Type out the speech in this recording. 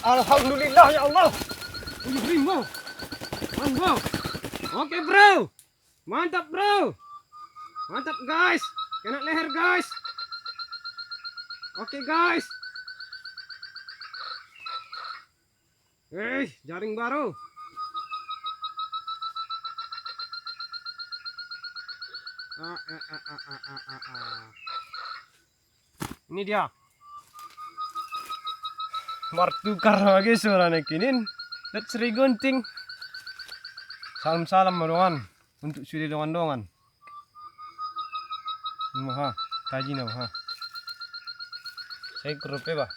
Alhamdulillah ya Allah. Bro. Bro. Oke bro. Mantap bro. Mantap guys. Kena leher guys. Oke guys. Jaring baru. Ini dia. Martukar lagi suaranya kinin. Dat Sri Gunting. Salam-salam madongan untuk suri dongan-dongan. Maha, taji na maha. Saya kerupe ba.